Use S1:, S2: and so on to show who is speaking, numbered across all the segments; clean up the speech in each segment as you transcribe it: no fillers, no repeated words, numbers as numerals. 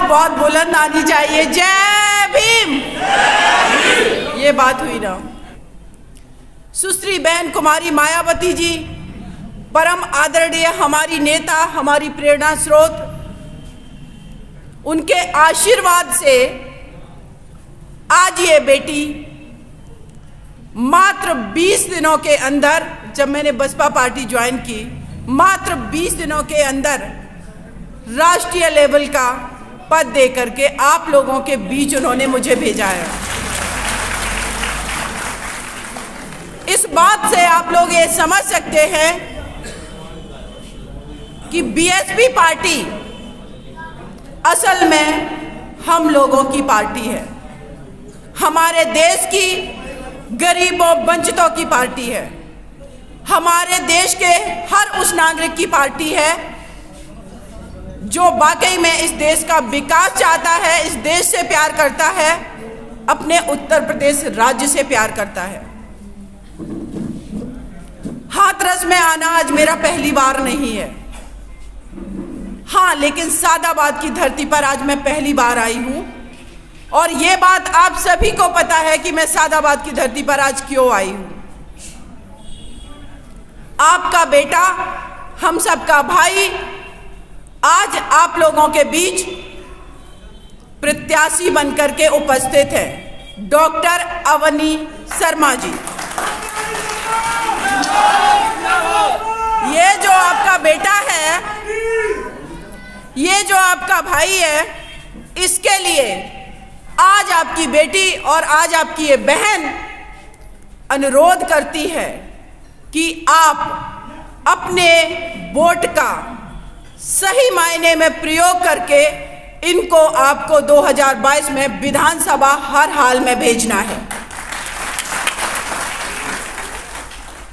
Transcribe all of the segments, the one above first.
S1: बहुत बुलंद आनी चाहिए। जय भीम। ये बात हुई ना। सुश्री बहन कुमारी मायावती जी, परम आदरणीय हमारी नेता, हमारी प्रेरणा स्रोत, उनके आशीर्वाद से आज ये बेटी मात्र 20 दिनों के अंदर, जब मैंने बसपा पार्टी ज्वाइन की, मात्र 20 दिनों के अंदर राष्ट्रीय लेवल का पद दे करके आप लोगों के बीच उन्होंने मुझे भेजा है। इस बात से आप लोग ये समझ सकते हैं कि बीएसपी पार्टी असल में हम लोगों की पार्टी है, हमारे देश की गरीबों वंचितों की पार्टी है, हमारे देश के हर उस नागरिक की पार्टी है जो वाकई में इस देश का विकास चाहता है, इस देश से प्यार करता है, अपने उत्तर प्रदेश राज्य से प्यार करता है। हाथरस में आना आज मेरा पहली बार नहीं है, हाँ, लेकिन सादाबाद की धरती पर आज मैं पहली बार आई हूं। और ये बात आप सभी को पता है कि मैं सादाबाद की धरती पर आज क्यों आई हूं। आपका बेटा, हम सबका भाई, आज आप लोगों के बीच प्रत्याशी बनकर के उपस्थित है, डॉक्टर अवनी शर्मा जी। ये जो आपका बेटा है, ये जो आपका भाई है, इसके लिए आज आपकी बेटी और आज आपकी ये बहन अनुरोध करती है कि आप अपने वोट का सही मायने में प्रयोग करके इनको आपको 2022 में विधानसभा हर हाल में भेजना है।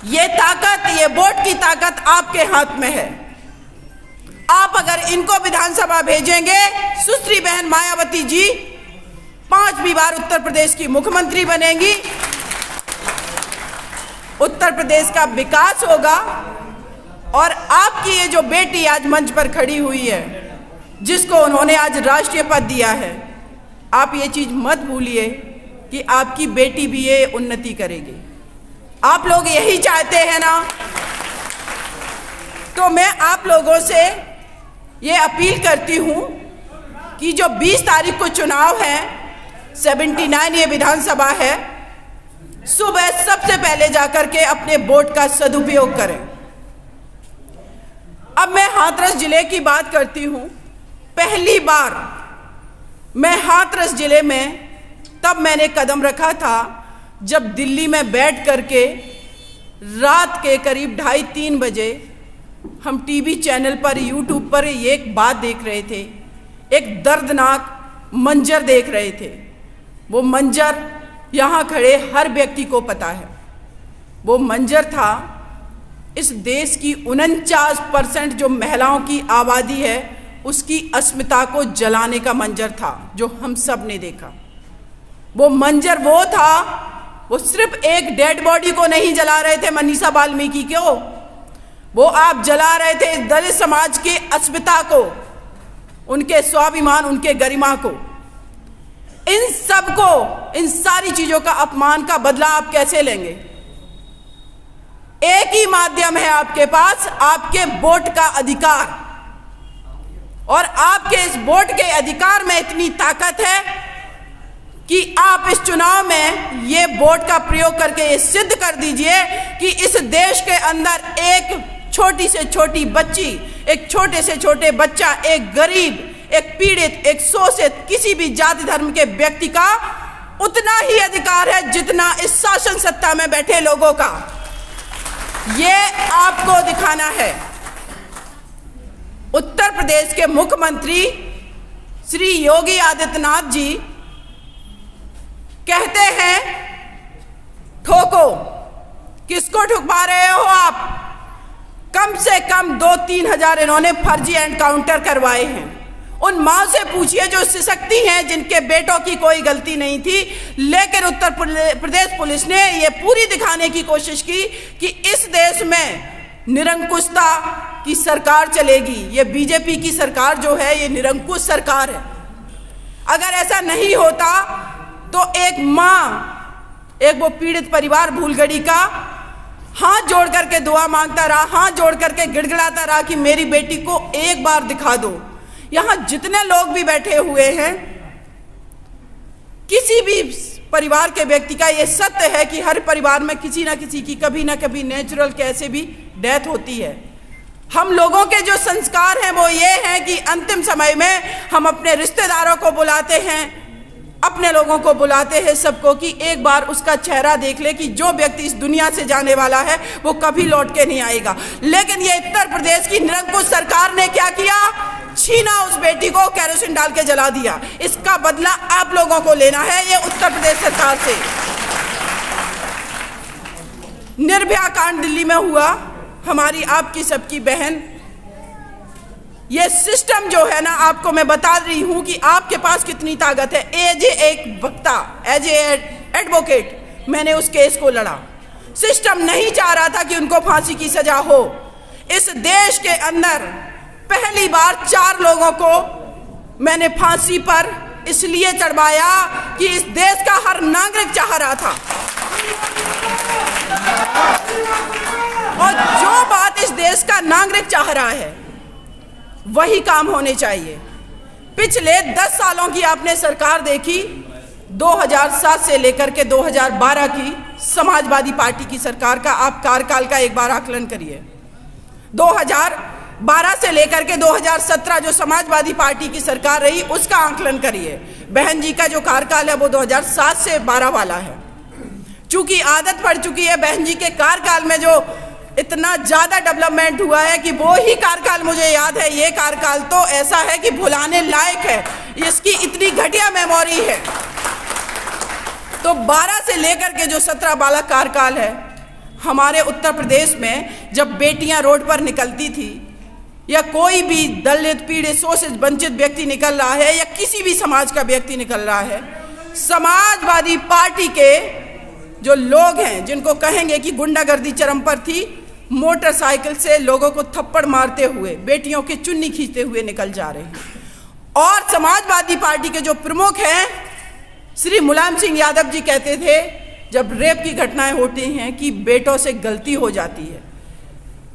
S1: ये ताकत, ये वोट की ताकत आपके हाथ में है। आप अगर इनको विधानसभा भेजेंगे, सुश्री बहन मायावती जी 5वीं बार उत्तर प्रदेश की मुख्यमंत्री बनेंगी, उत्तर प्रदेश का विकास होगा। और आपकी ये जो बेटी आज मंच पर खड़ी हुई है, जिसको उन्होंने आज राष्ट्रीय पद दिया है, आप ये चीज मत भूलिए कि आपकी बेटी भी ये उन्नति करेगी। आप लोग यही चाहते हैं ना? तो मैं आप लोगों से ये अपील करती हूं कि जो 20 तारीख को चुनाव है, 79 ये विधानसभा है, सुबह सबसे पहले जाकर के अपने वोट का सदुपयोग करें। अब मैं हाथरस जिले की बात करती हूं। पहली बार मैं हाथरस जिले में तब मैंने कदम रखा था जब दिल्ली में बैठ करके रात के करीब 2:30-3 बजे हम टीवी चैनल पर, यूट्यूब पर एक बात देख रहे थे, एक दर्दनाक मंजर देख रहे थे। वो मंजर यहाँ खड़े हर व्यक्ति को पता है। वो मंजर था इस देश की 49% जो महिलाओं की आबादी है, उसकी अस्मिता को जलाने का मंजर था, जो हम सब ने देखा। वो मंजर वो था, वो सिर्फ एक डेड बॉडी को नहीं जला रहे थे मनीषा वाल्मीकि को, वो आप जला रहे थे दलित समाज की अस्मिता को, उनके स्वाभिमान, उनके गरिमा को। इन सबको, इन सारी चीजों का अपमान का बदला आप कैसे लेंगे? एक ही माध्यम है आपके पास, आपके वोट का अधिकार। और आपके इस वोट के अधिकार में इतनी ताकत है कि आप इस चुनाव में ये वोट का प्रयोग करके ये सिद्ध कर दीजिए कि इस देश के अंदर एक छोटी से छोटी बच्ची, एक छोटे से छोटे बच्चा, एक गरीब, एक पीड़ित, एक शोषित, किसी भी जाति धर्म के व्यक्ति का उतना ही अधिकार है जितना इस शासन सत्ता में बैठे लोगों का। ये आपको दिखाना है। उत्तर प्रदेश के मुख्यमंत्री श्री योगी आदित्यनाथ जी कहते हैं ठोको। किसको ठुकवा रहे हो आप? कम से कम 2-3 हजार इन्होंने फर्जी एनकाउंटर करवाए हैं। उन माँ से पूछिए जो सशक्ति हैं, जिनके बेटों की कोई गलती नहीं थी, लेकिन उत्तर प्रदेश पुलिस ने ये पूरी दिखाने की कोशिश की कि इस देश में निरंकुशता की सरकार चलेगी। ये बीजेपी की सरकार जो है, ये निरंकुश सरकार है। अगर ऐसा नहीं होता तो एक माँ, एक वो पीड़ित परिवार भूलगढ़ी का हाथ जोड़ करके दुआ मांगता रहा, हाथ जोड़ करके गिड़गिड़ाता रहा कि मेरी बेटी को एक बार दिखा दो। यहाँ जितने लोग भी बैठे हुए हैं, किसी भी परिवार के व्यक्ति का ये सत्य है कि हर परिवार में किसी ना किसी की कभी ना कभी नेचुरल कैसे भी डेथ होती है। हम लोगों के जो संस्कार हैं वो ये हैं कि अंतिम समय में हम अपने रिश्तेदारों को बुलाते हैं, अपने लोगों को बुलाते हैं सबको, कि एक बार उसका चेहरा देख ले कि जो व्यक्ति इस दुनिया से जाने वाला है वो कभी लौट के नहीं आएगा। लेकिन ये उत्तर प्रदेश की निरंकुश सरकार ने क्या किया? छीना उस बेटी को, केरोसिन डाल के जला दिया। इसका बदला आप लोगों को लेना है, ये उत्तर प्रदेश सरकार से। निर्भया कांड दिल्ली में हुआ, हमारी आपकी सबकी बहन, ये सिस्टम जो है ना, आपको मैं बता रही हूं कि आपके पास कितनी ताकत है। एज एक वक्ता, एज एडवोकेट मैंने उस केस को लड़ा। सिस्टम नहीं चाह रहा था कि उनको फांसी की सजा हो। इस देश के अंदर पहली बार 4 लोगों को मैंने फांसी पर इसलिए चढ़वाया कि इस देश का हर नागरिक चाह रहा था। और जो बात इस देश का नागरिक चाह रहा है वही काम होने चाहिए। पिछले 10 सालों की आपने सरकार देखी, 2007 से लेकर के 2012 की समाजवादी पार्टी की सरकार का आप कार्यकाल का एक बार आकलन करिए। 2012 से लेकर के 2017 जो समाजवादी पार्टी की सरकार रही उसका आकलन करिए। बहन जी का जो कार्यकाल है वो 2007 से 12 वाला है। चूंकि आदत पड़ चुकी है बहन जी के कार्यकाल में जो इतना ज्यादा डेवलपमेंट हुआ है कि वो ही कार्यकाल मुझे याद है। ये कार्यकाल तो ऐसा है कि भुलाने लायक है, इसकी इतनी घटिया मेमोरी है। तो 12 से लेकर के जो 17 वाला कार्यकाल है, हमारे उत्तर प्रदेश में जब बेटियां रोड पर निकलती थी या कोई भी दलित, पीड़ित, शोषित, वंचित व्यक्ति निकल रहा है या किसी भी समाज का व्यक्ति निकल रहा है, समाजवादी पार्टी के जो लोग हैं जिनको कहेंगे कि गुंडागर्दी चरम पर थी, मोटरसाइकिल से लोगों को थप्पड़ मारते हुए, बेटियों की चुन्नी खींचते हुए निकल जा रहे हैं। और समाजवादी पार्टी के जो प्रमुख हैं श्री मुलायम सिंह यादव जी कहते थे जब रेप की घटनाएं होती हैं कि बेटों से गलती हो जाती है।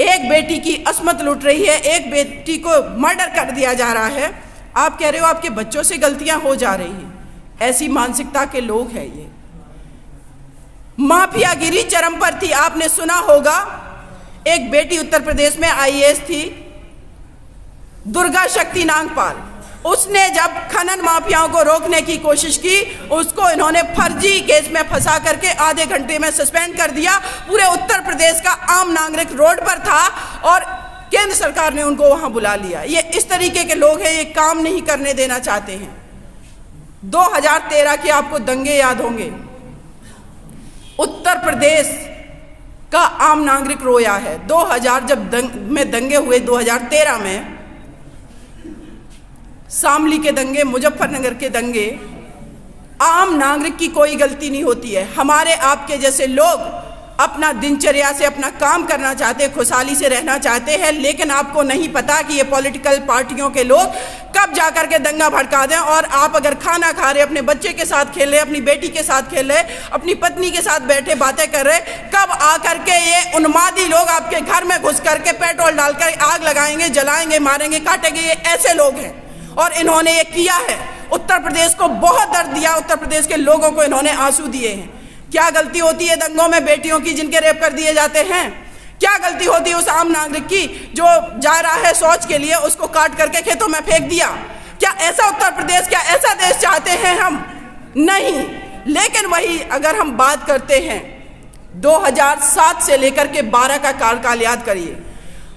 S1: एक बेटी की अस्मत लुट रही है, एक बेटी को मर्डर कर दिया जा रहा है, आप कह रहे हो आपके बच्चों से गलतियां हो जा रही हैं। ऐसी मानसिकता के लोग हैं ये। माफियागिरी चरम पर थी। आपने सुना होगा एक बेटी उत्तर प्रदेश में आईएएस थी, दुर्गा शक्ति नागपाल। उसने जब खनन माफियाओं को रोकने की कोशिश की, उसको इन्होंने फर्जी केस में फंसा करके आधे घंटे में सस्पेंड कर दिया। पूरे उत्तर प्रदेश का आम नागरिक रोड पर था और केंद्र सरकार ने उनको वहां बुला लिया। ये इस तरीके के लोग हैं, ये काम नहीं करने देना चाहते हैं। 2013 के आपको दंगे याद होंगे। उत्तर प्रदेश का आम नागरिक रोया है। 2000 जब में दंगे हुए, 2013 में शामली के दंगे, मुजफ्फरनगर के दंगे, आम नागरिक की कोई गलती नहीं होती है। हमारे आपके जैसे लोग अपना दिनचर्या से अपना काम करना चाहते हैं, खुशहाली से रहना चाहते हैं, लेकिन आपको नहीं पता कि ये पॉलिटिकल पार्टियों के लोग कब जाकर के दंगा भड़का दें। और आप अगर खाना खा रहे, अपने बच्चे के साथ खेल रहे, अपनी बेटी के साथ खेल रहे, अपनी पत्नी के साथ बैठे बातें कर रहे, कब आकर के ये उन्मादी लोग आपके घर में घुस करके पेट्रोल डालकर आग लगाएंगे, जलाएंगे, मारेंगे, काटेंगे। ये ऐसे लोग हैं और इन्होंने ये किया है। उत्तर प्रदेश को बहुत दर्द दिया, उत्तर प्रदेश के लोगों को इन्होंने आंसू दिए हैं। क्या गलती होती है दंगों में बेटियों की जिनके रेप कर दिए जाते हैं? क्या गलती होती है उस आम नागरिक की जो जा रहा है शौच के लिए, उसको काट करके खेतों में फेंक दिया? क्या ऐसा उत्तर प्रदेश, क्या ऐसा देश चाहते हैं हम? नहीं। लेकिन वही अगर हम बात करते हैं 2007 से लेकर के 12 का कार्यकाल याद करिए।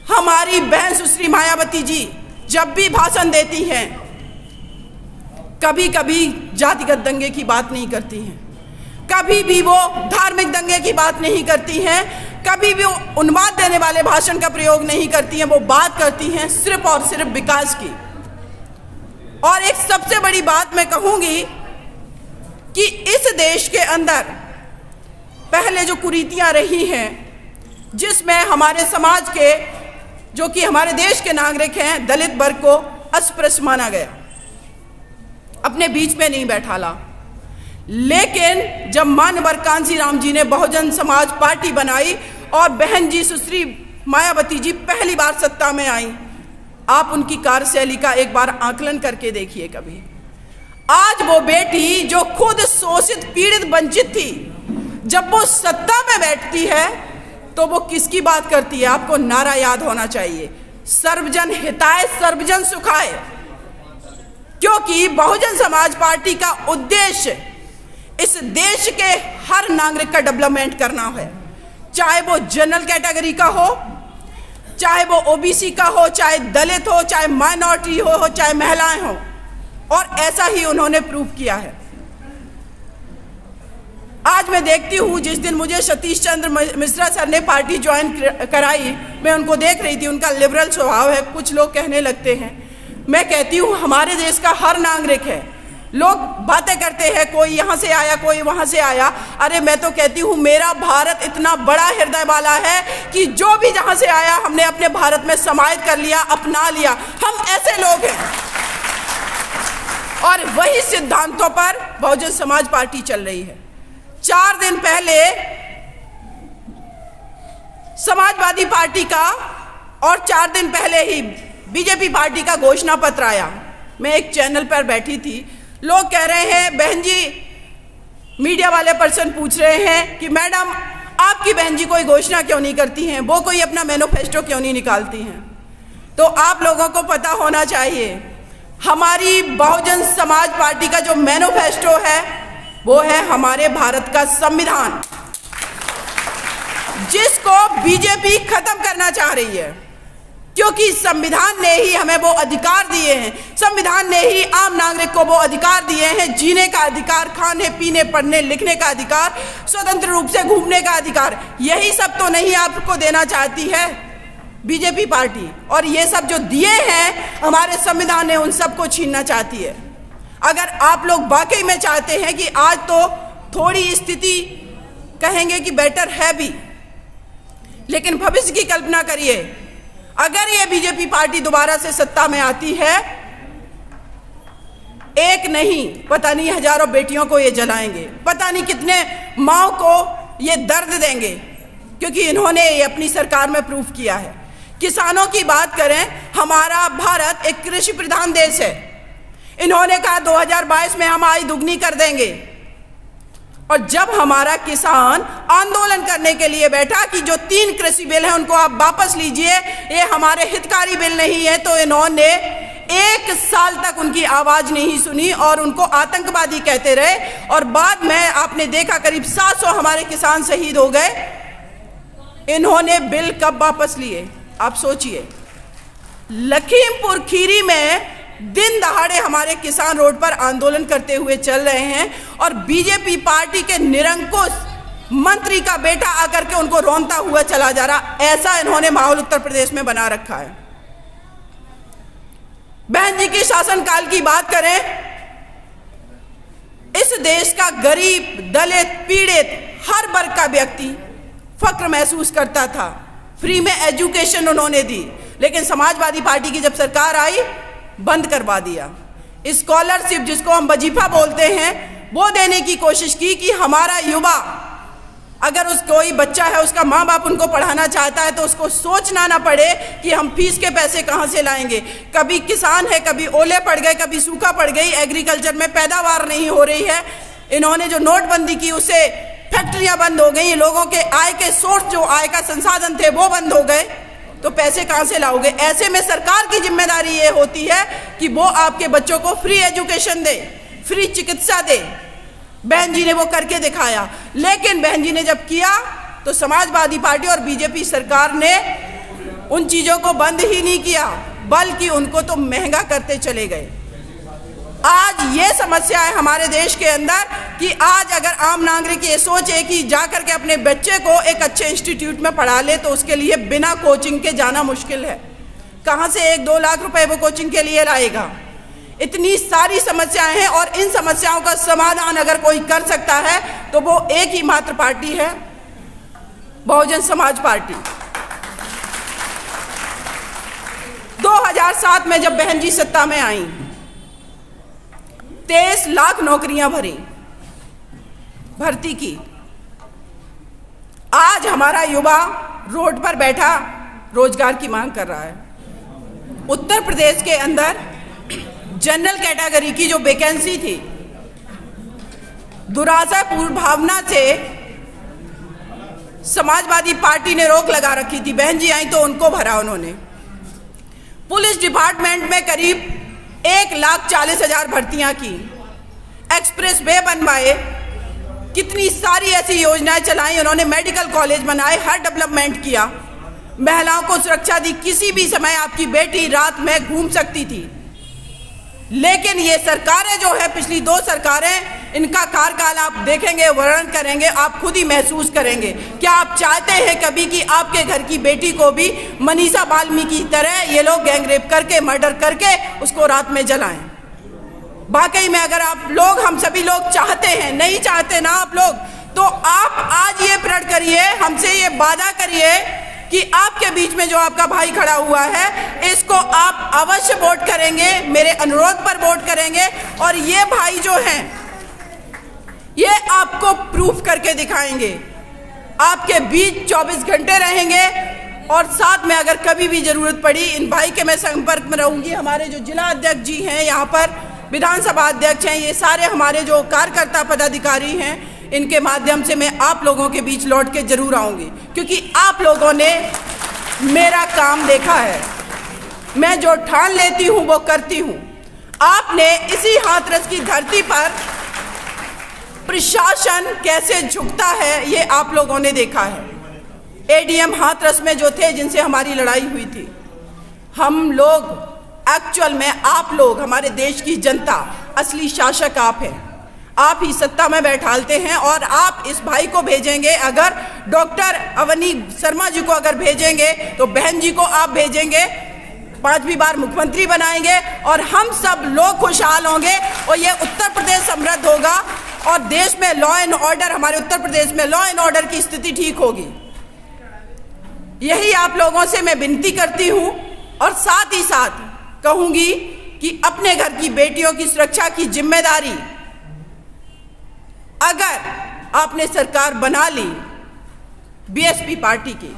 S1: हमारी बहन सुश्री मायावती जी जब भी भाषण देती हैं, कभी कभी जातिगत दंगे की बात नहीं करती हैं, कभी भी वो धार्मिक दंगे की बात नहीं करती हैं, कभी भी वो उन्माद देने वाले भाषण का प्रयोग नहीं करती हैं। वो बात करती हैं सिर्फ और सिर्फ विकास की। और एक सबसे बड़ी बात मैं कहूंगी कि इस देश के अंदर पहले जो कुरीतियां रही हैं, जिसमें हमारे समाज के, जो कि हमारे देश के नागरिक हैं, दलित वर्ग को अस्पृश्य माना गया, अपने अपने बीच में नहीं बैठाला। लेकिन जब मानवर कांसी राम जी ने बहुजन समाज पार्टी बनाई और बहन जी सुश्री मायावती जी पहली बार सत्ता में आई, आप उनकी कार्यशैली का एक बार आकलन करके देखिए कभी। आज वो बेटी जो खुद शोषित पीड़ित वंचित थी, जब वो सत्ता में बैठती है तो वो किसकी बात करती है? आपको नारा याद होना चाहिए, सर्वजन हिताय सर्वजन सुखाय। क्योंकि बहुजन समाज पार्टी का उद्देश्य इस देश के हर नागरिक का डेवलपमेंट करना है, चाहे वो जनरल कैटेगरी का हो, चाहे वो ओबीसी का हो, चाहे दलित हो, चाहे माइनॉरिटी हो, चाहे महिलाएं हो। और ऐसा ही उन्होंने प्रूव किया है। आज मैं देखती हूँ, जिस दिन मुझे सतीश चंद्र मिश्रा सर ने पार्टी ज्वाइन कराई, मैं उनको देख रही थी, उनका लिबरल स्वभाव है। कुछ लोग कहने लगते हैं, मैं कहती हूँ हमारे देश का हर नागरिक है। लोग बातें करते हैं, कोई यहाँ से आया, कोई वहाँ से आया। अरे मैं तो कहती हूँ मेरा भारत इतना बड़ा हृदय वाला है कि जो भी जहाँ से आया हमने अपने भारत में समाहित कर लिया, अपना लिया। हम ऐसे लोग हैं और वही सिद्धांतों पर बहुजन समाज पार्टी चल रही है। 4 दिन पहले समाजवादी पार्टी का और 4 दिन पहले ही बीजेपी पार्टी का घोषणा पत्र आया। मैं एक चैनल पर बैठी थी, लोग कह रहे हैं, बहन जी, मीडिया वाले पर्सन पूछ रहे हैं कि मैडम आपकी बहन जी कोई घोषणा क्यों नहीं करती हैं, वो कोई अपना मैनिफेस्टो क्यों नहीं निकालती हैं। तो आप लोगों को पता होना चाहिए, हमारी बहुजन समाज पार्टी का जो मैनिफेस्टो है वो है हमारे भारत का संविधान, जिसको बीजेपी खत्म करना चाह रही है। क्योंकि संविधान ने ही हमें वो अधिकार दिए हैं, संविधान ने ही आम नागरिक को वो अधिकार दिए हैं, जीने का अधिकार, खाने पीने पढ़ने लिखने का अधिकार, स्वतंत्र रूप से घूमने का अधिकार। यही सब तो नहीं आपको देना चाहती है बीजेपी पार्टी, और ये सब जो दिए हैं हमारे संविधान ने, उन सबको छीनना चाहती है। अगर आप लोग वाकई में चाहते हैं कि आज तो थोड़ी स्थिति कहेंगे कि बेटर है भी, लेकिन भविष्य की कल्पना करिए, अगर ये बीजेपी पार्टी दोबारा से सत्ता में आती है, एक नहीं पता नहीं हजारों बेटियों को ये जलाएंगे, पता नहीं कितने माओ को ये दर्द देंगे, क्योंकि इन्होंने ये अपनी सरकार में प्रूफ किया है। किसानों की बात करें, हमारा भारत एक कृषि प्रधान देश है। इन्होंने कहा 2022 में हम आय दुगनी कर देंगे, और जब हमारा किसान आंदोलन करने के लिए बैठा कि जो 3 कृषि बिल हैं उनको आप वापस लीजिए, ये हमारे हितकारी बिल नहीं है, तो इन्होंने 1 साल तक उनकी आवाज नहीं सुनी और उनको आतंकवादी कहते रहे। और बाद में आपने देखा करीब 700 हमारे किसान शहीद हो गए। इन्होंने बिल कब वापस लिए आप सोचिए। लखीमपुर खीरी में दिन दहाड़े हमारे किसान रोड पर आंदोलन करते हुए चल रहे हैं, और बीजेपी पार्टी के निरंकुश मंत्री का बेटा आकर के उनको रोनता हुआ चला जा रहा। ऐसा इन्होंने माहौल उत्तर प्रदेश में बना रखा है। बहन जी की शासनकाल की बात करें, इस देश का गरीब, दलित, पीड़ित हर वर्ग का व्यक्ति फक्र महसूस करता था। फ्री में एजुकेशन उन्होंने दी, लेकिन समाजवादी पार्टी की जब सरकार आई बंद करवा दिया। स्कॉलरशिप जिसको हम वजीफा बोलते हैं, वो देने की कोशिश की कि हमारा युवा, अगर उस कोई बच्चा है उसका माँ बाप उनको पढ़ाना चाहता है तो उसको सोचना ना पड़े कि हम फीस के पैसे कहाँ से लाएंगे। कभी किसान है, कभी ओले पड़ गए, कभी सूखा पड़ गई, एग्रीकल्चर में पैदावार नहीं हो रही है। इन्होंने जो नोटबंदी की उससे फैक्ट्रियां बंद हो गई, लोगों के आय के सोर्स, जो आय का संसाधन थे वो बंद हो गए, तो पैसे कहाँ से लाओगे। ऐसे में सरकार की जिम्मेदारी ये होती है कि वो आपके बच्चों को फ्री एजुकेशन दे, फ्री चिकित्सा दे। बहन जी ने वो करके दिखाया, लेकिन बहन जी ने जब किया तो समाजवादी पार्टी और बीजेपी सरकार ने उन चीज़ों को बंद ही नहीं किया, बल्कि उनको तो महंगा करते चले गए। आज ये समस्या है हमारे देश के अंदर कि आज अगर आम नागरिक ये सोचे कि जाकर के अपने बच्चे को एक अच्छे इंस्टीट्यूट में पढ़ा ले, तो उसके लिए बिना कोचिंग के जाना मुश्किल है। कहाँ से 1-2 लाख रुपए वो कोचिंग के लिए लाएगा। इतनी सारी समस्याएं हैं, और इन समस्याओं का समाधान अगर कोई कर सकता है तो वो एक ही मात्र पार्टी है, बहुजन समाज पार्टी। 2007 में जब बहन जी सत्ता में आई 23 लाख नौकरियां भर्ती की। आज हमारा युवा रोड पर बैठा रोजगार की मांग कर रहा है। उत्तर प्रदेश के अंदर जनरल कैटेगरी की जो वैकेंसी थी, दुराचारपूर्ण भावना से समाजवादी पार्टी ने रोक लगा रखी थी। बहन जी आई तो उनको भरा उन्होंने। पुलिस डिपार्टमेंट में करीब 1,40,000 भर्तियां की, एक्सप्रेस वे बनवाए, कितनी सारी ऐसी योजनाएं चलाई उन्होंने, मेडिकल कॉलेज बनाए, हर डेवलपमेंट किया, महिलाओं को सुरक्षा दी। किसी भी समय आपकी बेटी रात में घूम सकती थी। लेकिन ये सरकारें जो है, पिछली 2 सरकारें, इनका कार्यकाल आप देखेंगे, वर्णन करेंगे, आप खुद ही महसूस करेंगे। क्या आप चाहते हैं कभी कि आपके घर की बेटी को भी मनीषा वाल्मीकि की तरह ये लोग गैंगरेप करके, मर्डर करके उसको रात में जलाएं? वाकई में अगर आप लोग, हम सभी लोग चाहते हैं, नहीं चाहते ना आप लोग, तो आप आज ये प्रण करिए, हमसे ये वादा करिए कि आपके बीच में जो आपका भाई खड़ा हुआ है, इसको आप अवश्य वोट करेंगे, मेरे अनुरोध पर वोट करेंगे। और ये भाई जो हैं, ये आपको प्रूफ करके दिखाएंगे, आपके बीच 24 घंटे रहेंगे। और साथ में अगर कभी भी जरूरत पड़ी, इन भाई के मैं संपर्क में रहूंगी। हमारे जो जिला अध्यक्ष जी हैं, यहाँ पर विधानसभा अध्यक्ष हैं, ये सारे हमारे जो कार्यकर्ता पदाधिकारी हैं, इनके माध्यम से मैं आप लोगों के बीच लौट के जरूर आऊंगी, क्योंकि आप लोगों ने मेरा काम देखा है। मैं जो ठान लेती हूं वो करती हूं। आपने इसी हाथरस की धरती पर प्रशासन कैसे झुकता है, ये आप लोगों ने देखा है। एडीएम हाथरस में जो थे, जिनसे हमारी लड़ाई हुई थी, हम लोग एक्चुअल में, आप लोग, हमारे देश की जनता, असली शासक आप हैं। आप ही सत्ता में बैठालते हैं। और आप इस भाई को भेजेंगे, अगर डॉक्टर अवनी शर्मा जी को अगर भेजेंगे, तो बहन जी को आप भेजेंगे, 5वीं बार मुख्यमंत्री बनाएंगे और हम सब लोग खुशहाल होंगे। और ये उत्तर प्रदेश समृद्ध होगा और देश में लॉ एंड ऑर्डर, हमारे उत्तर प्रदेश में लॉ एंड ऑर्डर की स्थिति ठीक होगी। यही आप लोगों से मैं विनती करती हूँ। और साथ ही साथ कहूँगी कि अपने घर की बेटियों की सुरक्षा की जिम्मेदारी अगर आपने सरकार बना ली बीएसपी पार्टी की,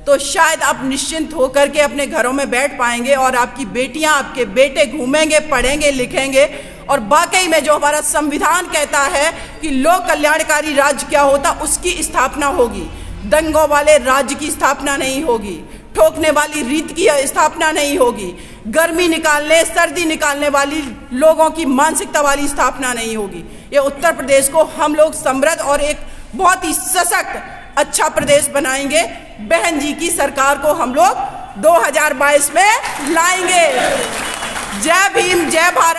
S1: तो शायद आप निश्चिंत होकर के अपने घरों में बैठ पाएंगे और आपकी बेटियां, आपके बेटे घूमेंगे, पढ़ेंगे, लिखेंगे। और वाकई में जो हमारा संविधान कहता है कि लोक कल्याणकारी राज्य क्या होता, उसकी स्थापना होगी। दंगों वाले राज्य की स्थापना नहीं होगी, ठोकने वाली रीत की स्थापना नहीं होगी, गर्मी निकालने, सर्दी निकालने वाली लोगों की मानसिकता वाली स्थापना नहीं होगी। ये उत्तर प्रदेश को हम लोग समृद्ध और एक बहुत ही सशक्त अच्छा प्रदेश बनाएंगे। बहन जी की सरकार को हम लोग 2022 में लाएंगे। जय भीम, जय भारत।